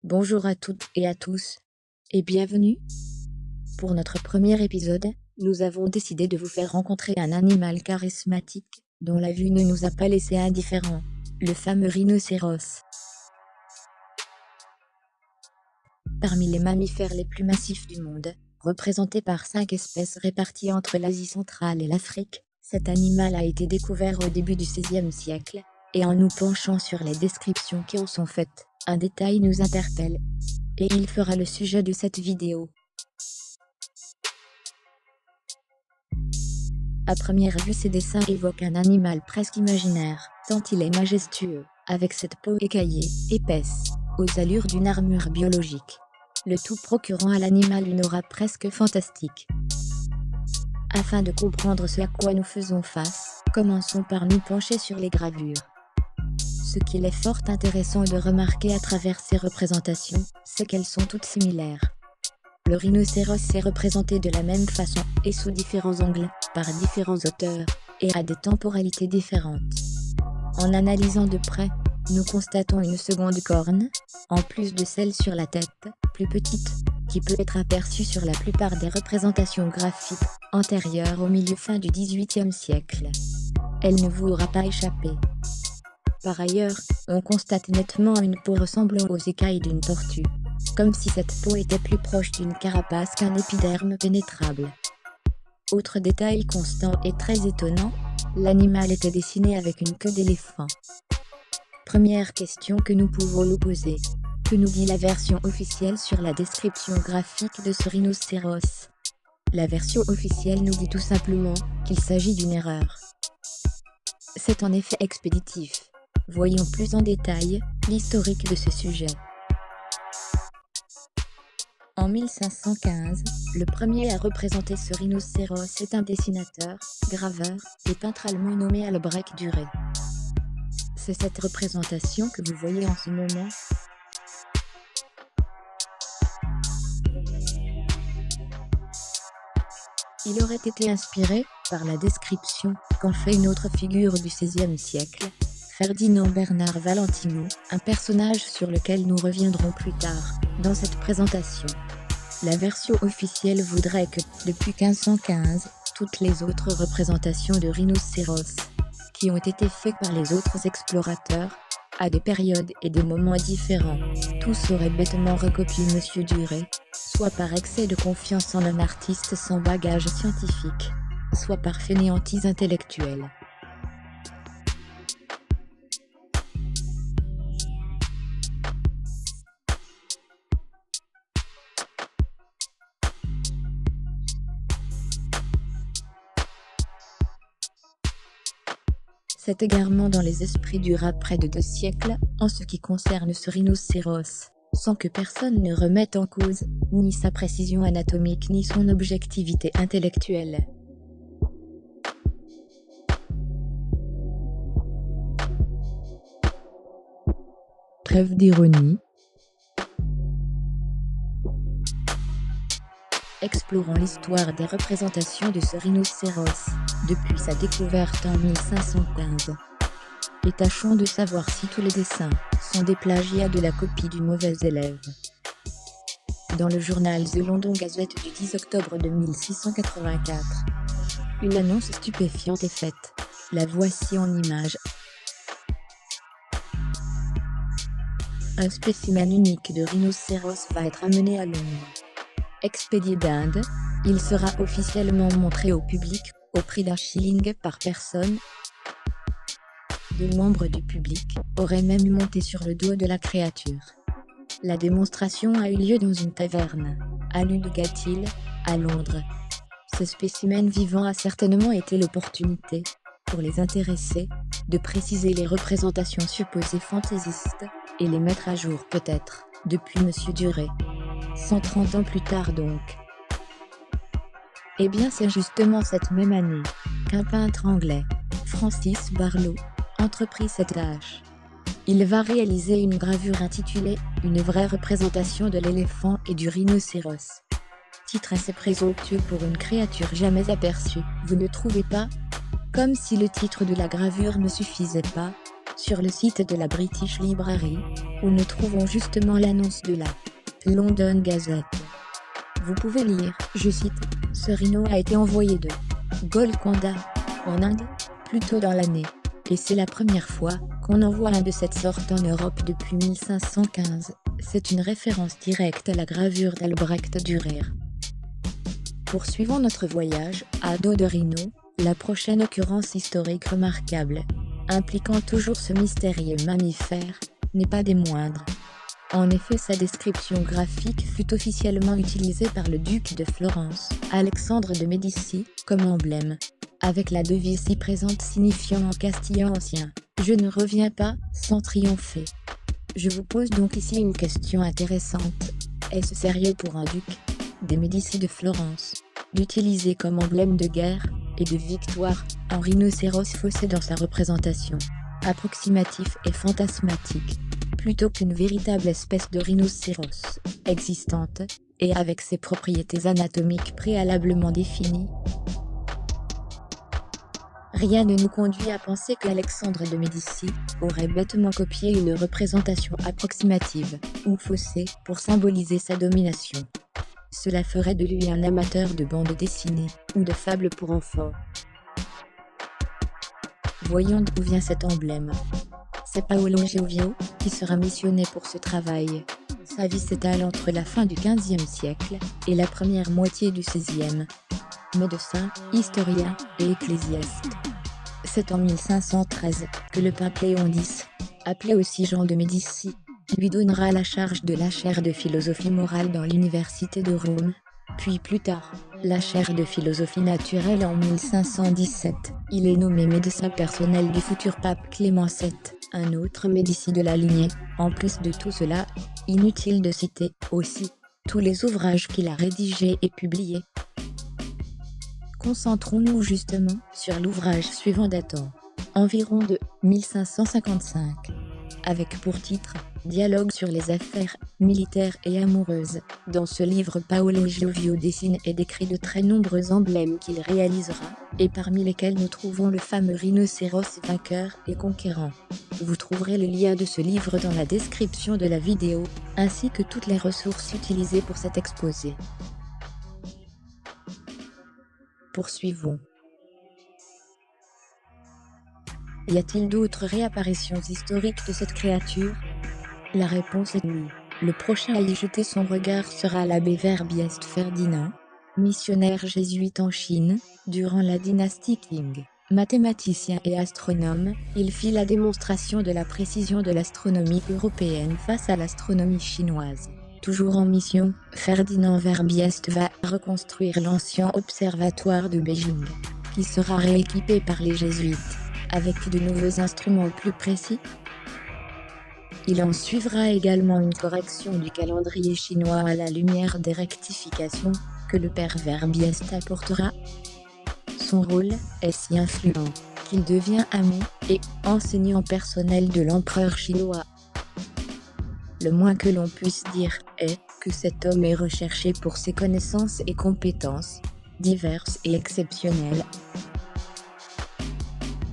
Bonjour à toutes et à tous, et bienvenue. Pour notre premier épisode, nous avons décidé de vous faire rencontrer un animal charismatique, dont la vue ne nous a pas laissé indifférents, le fameux rhinocéros. Parmi les mammifères les plus massifs du monde, représenté par 5 espèces réparties entre l'Asie centrale et l'Afrique, cet animal a été découvert au début du XVIe siècle, et en nous penchant sur les descriptions qui en sont faites, un détail nous interpelle, et il fera le sujet de cette vidéo. À première vue, ces dessins évoquent un animal presque imaginaire, tant il est majestueux, avec cette peau écaillée, épaisse, aux allures d'une armure biologique. Le tout procurant à l'animal une aura presque fantastique. Afin de comprendre ce à quoi nous faisons face, commençons par nous pencher sur les gravures. Ce qu'il est fort intéressant de remarquer à travers ces représentations, c'est qu'elles sont toutes similaires. Le rhinocéros est représenté de la même façon, et sous différents angles, par différents auteurs, et à des temporalités différentes. En analysant de près, nous constatons une seconde corne, en plus de celle sur la tête, plus petite, qui peut être aperçue sur la plupart des représentations graphiques antérieures au milieu-fin du XVIIIe siècle. Elle ne vous aura pas échappé. Par ailleurs, on constate nettement une peau ressemblant aux écailles d'une tortue, comme si cette peau était plus proche d'une carapace qu'un épiderme pénétrable. Autre détail constant et très étonnant, l'animal était dessiné avec une queue d'éléphant. Première question que nous pouvons nous poser. Que nous dit la version officielle sur la description graphique de ce rhinocéros? La version officielle nous dit tout simplement qu'il s'agit d'une erreur. C'est en effet expéditif. Voyons plus en détail l'historique de ce sujet. En 1515, le premier à représenter ce rhinocéros est un dessinateur, graveur et peintre allemand nommé Albrecht Dürer. C'est cette représentation que vous voyez en ce moment. Il aurait été inspiré par la description qu'en fait une autre figure du XVIe siècle, Ferdinand Bernard Valentino, un personnage sur lequel nous reviendrons plus tard dans cette présentation. La version officielle voudrait que, depuis 1515, toutes les autres représentations de rhinocéros, qui ont été faites par les autres explorateurs, à des périodes et des moments différents, tous auraient bêtement recopié Monsieur Dürer, soit par excès de confiance en un artiste sans bagage scientifique, soit par fainéantise intellectuelle. Cet égarement dans les esprits dura près de 2 siècles, en ce qui concerne ce rhinocéros, sans que personne ne remette en cause ni sa précision anatomique ni son objectivité intellectuelle. Trêve d'ironie. Explorons l'histoire des représentations de ce rhinocéros, depuis sa découverte en 1515. Et tâchons de savoir si tous les dessins sont des plagiats de la copie du mauvais élève. Dans le journal The London Gazette du 10 octobre de 1684, une annonce stupéfiante est faite. La voici en images. Un spécimen unique de rhinocéros va être amené à Londres. Expédié d'Inde, il sera officiellement montré au public, au prix d'un shilling par personne. Des membres du public auraient même monté sur le dos de la créature. La démonstration a eu lieu dans une taverne, à Ludgate Hill, à Londres. Ce spécimen vivant a certainement été l'opportunité, pour les intéressés, de préciser les représentations supposées fantaisistes, et les mettre à jour peut-être, depuis Monsieur Dürer. 130 ans plus tard donc. Eh bien c'est justement cette même année, qu'un peintre anglais, Francis Barlow, entreprit cette tâche. Il va réaliser une gravure intitulée « Une vraie représentation de l'éléphant et du rhinocéros ». Titre assez présomptueux pour une créature jamais aperçue, vous ne trouvez pas? Comme si le titre de la gravure ne suffisait pas, sur le site de la British Library, où nous trouvons justement l'annonce de la London Gazette. Vous pouvez lire, je cite, « Ce rhino a été envoyé de Golconda, en Inde, plus tôt dans l'année, et c'est la première fois qu'on envoie un de cette sorte en Europe depuis 1515. C'est une référence directe à la gravure d'Albrecht Dürer. Poursuivons notre voyage à dos de rhino, la prochaine occurrence historique remarquable, impliquant toujours ce mystérieux mammifère, n'est pas des moindres. En effet, sa description graphique fut officiellement utilisée par le duc de Florence, Alexandre de Médicis, comme emblème, avec la devise ci présente signifiant en castillan ancien « Je ne reviens pas sans triompher ». Je vous pose donc ici une question intéressante. Est-ce sérieux pour un duc des Médicis de Florence d'utiliser comme emblème de guerre et de victoire un rhinocéros faussé dans sa représentation approximatif et fantasmatique, plutôt qu'une véritable espèce de rhinocéros existante et avec ses propriétés anatomiques préalablement définies? Rien ne nous conduit à penser qu'Alexandre de Médicis aurait bêtement copié une représentation approximative ou faussée pour symboliser sa domination. Cela ferait de lui un amateur de bandes dessinées ou de fables pour enfants. Voyons d'où vient cet emblème. C'est Paolo Giovio qui sera missionné pour ce travail. Sa vie s'étale entre la fin du XVe siècle et la première moitié du XVIe. Médecin, historien et ecclésiaste. C'est en 1513 que le pape Léon X, appelé aussi Jean de Médicis, lui donnera la charge de la chaire de philosophie morale dans l'université de Rome, puis plus tard, la chaire de philosophie naturelle en 1517. Il est nommé médecin personnel du futur pape Clément VII, un autre Médicis de la lignée. En plus de tout cela, inutile de citer, aussi, tous les ouvrages qu'il a rédigés et publiés. Concentrons-nous justement sur l'ouvrage suivant datant environ de 1555, avec pour titre « Dialogue sur les affaires militaires et amoureuses ». Dans ce livre, Paolo Giovio dessine et décrit de très nombreux emblèmes qu'il réalisera, et parmi lesquels nous trouvons le fameux rhinocéros vainqueur et conquérant. Vous trouverez le lien de ce livre dans la description de la vidéo, ainsi que toutes les ressources utilisées pour cet exposé. Poursuivons. Y a-t-il d'autres réapparitions historiques de cette créature? La réponse est oui. Le prochain à y jeter son regard sera l'abbé Verbiest Ferdinand, missionnaire jésuite en Chine, durant la dynastie Qing. Mathématicien et astronome, il fit la démonstration de la précision de l'astronomie européenne face à l'astronomie chinoise. Toujours en mission, Ferdinand Verbiest va reconstruire l'ancien observatoire de Beijing, qui sera rééquipé par les jésuites, avec de nouveaux instruments plus précis. Il en suivra également une correction du calendrier chinois à la lumière des rectifications que le père Verbiest apportera. Son rôle est si influent qu'il devient ami et enseignant personnel de l'empereur chinois. Le moins que l'on puisse dire est que cet homme est recherché pour ses connaissances et compétences, diverses et exceptionnelles.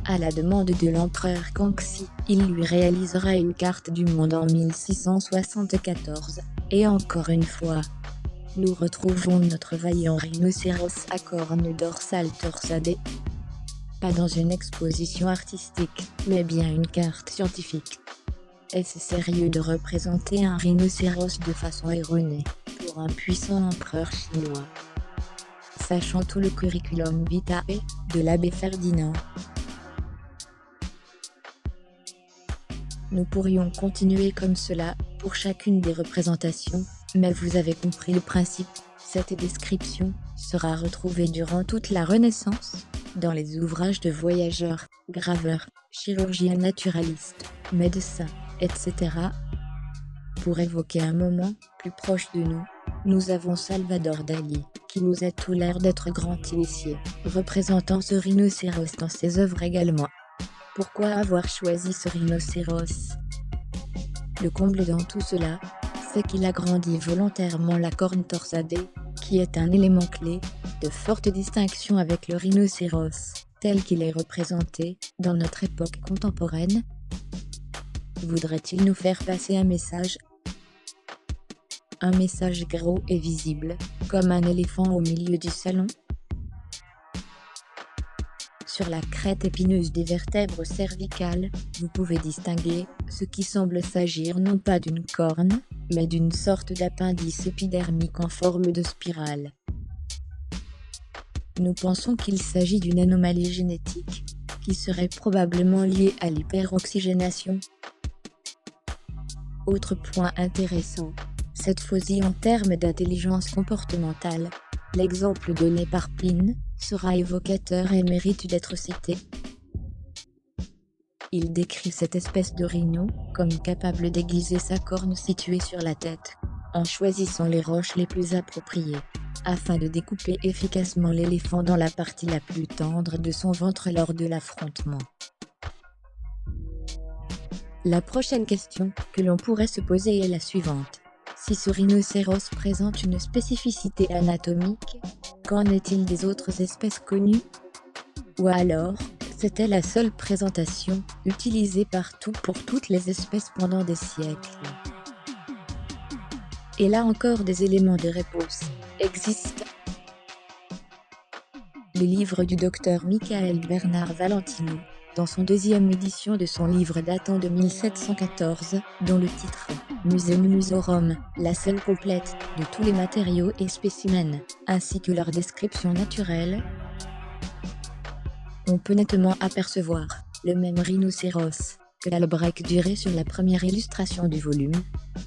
À la demande de l'empereur Kangxi, il lui réalisera une carte du monde en 1674, et encore une fois, nous retrouvons notre vaillant rhinocéros à cornes dorsales torsadées. Pas dans une exposition artistique, mais bien une carte scientifique. Est-ce sérieux de représenter un rhinocéros de façon erronée, pour un puissant empereur chinois? Sachant tout le curriculum vitae de l'abbé Ferdinand, nous pourrions continuer comme cela pour chacune des représentations, mais vous avez compris le principe. Cette description sera retrouvée durant toute la Renaissance, dans les ouvrages de voyageurs, graveurs, chirurgiens naturalistes, médecins, etc. Pour évoquer un moment plus proche de nous, nous avons Salvador Dali, qui nous a tout l'air d'être grand initié, représentant ce rhinocéros dans ses œuvres également. Pourquoi avoir choisi ce rhinocéros? Le comble dans tout cela, c'est qu'il agrandit volontairement la corne torsadée, qui est un élément clé, de forte distinction avec le rhinocéros, tel qu'il est représenté, dans notre époque contemporaine. Voudrait-il nous faire passer un message? Un message gros et visible, comme un éléphant au milieu du salon? Sur la crête épineuse des vertèbres cervicales, vous pouvez distinguer ce qui semble s'agir non pas d'une corne, mais d'une sorte d'appendice épidermique en forme de spirale. Nous pensons qu'il s'agit d'une anomalie génétique, qui serait probablement liée à l'hyperoxygénation. Autre point intéressant, cette fosie en termes d'intelligence comportementale, l'exemple donné par Pline, sera évocateur et mérite d'être cité. Il décrit cette espèce de rhino comme capable d'aiguiser sa corne située sur la tête, en choisissant les roches les plus appropriées, afin de découper efficacement l'éléphant dans la partie la plus tendre de son ventre lors de l'affrontement. La prochaine question que l'on pourrait se poser est la suivante. Si ce rhinocéros présente une spécificité anatomique, qu'en est-il des autres espèces connues? Ou alors, c'était la seule présentation utilisée partout pour toutes les espèces pendant des siècles? Et là encore des éléments de réponse existent. Le livre du docteur Michael Bernard Valentino, dans son deuxième édition de son livre datant de 1714, dont le titre « Museum Musorum », la scène complète de tous les matériaux et spécimens, ainsi que leur description naturelle, on peut nettement apercevoir le même rhinocéros que l'albrec duré sur la première illustration du volume,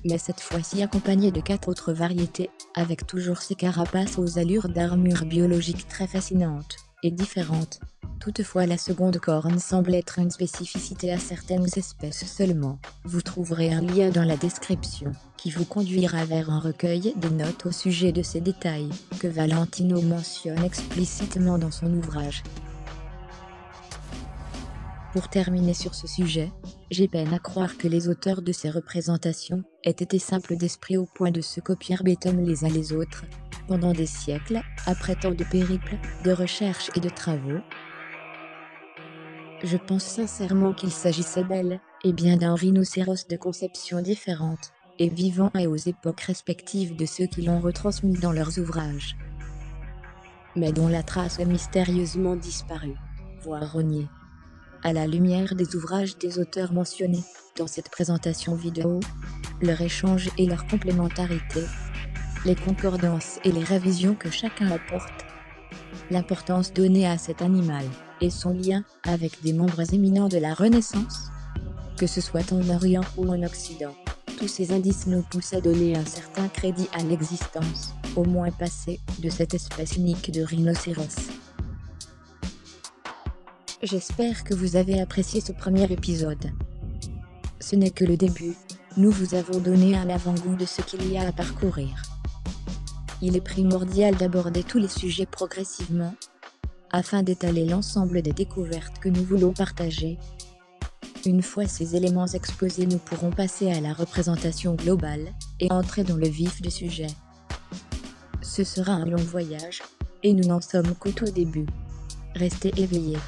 mais cette fois-ci accompagné de 4 autres variétés, avec toujours ces carapaces aux allures d'armure biologique très fascinantes et différentes. Toutefois, la seconde corne semble être une spécificité à certaines espèces seulement. Vous trouverez un lien dans la description, qui vous conduira vers un recueil de notes au sujet de ces détails, que Valentino mentionne explicitement dans son ouvrage. Pour terminer sur ce sujet, j'ai peine à croire que les auteurs de ces représentations aient été simples d'esprit au point de se copier bêtement les uns les autres, pendant des siècles, après tant de périples, de recherches et de travaux. Je pense sincèrement qu'il s'agissait bel et bien d'un rhinocéros de conception différente, et vivant et aux époques respectives de ceux qui l'ont retransmis dans leurs ouvrages, mais dont la trace a mystérieusement disparu, voire reniée. À la lumière des ouvrages des auteurs mentionnés dans cette présentation vidéo, leur échange et leur complémentarité, les concordances et les révisions que chacun apporte, l'importance donnée à cet animal et son lien avec des membres éminents de la Renaissance, que ce soit en Orient ou en Occident, tous ces indices nous poussent à donner un certain crédit à l'existence, au moins passée, de cette espèce unique de rhinocéros. J'espère que vous avez apprécié ce premier épisode. Ce n'est que le début, nous vous avons donné un avant-goût de ce qu'il y a à parcourir. Il est primordial d'aborder tous les sujets progressivement, afin d'étaler l'ensemble des découvertes que nous voulons partager. Une fois ces éléments exposés, nous pourrons passer à la représentation globale et entrer dans le vif du sujet. Ce sera un long voyage, et nous n'en sommes qu'au tout début. Restez éveillés.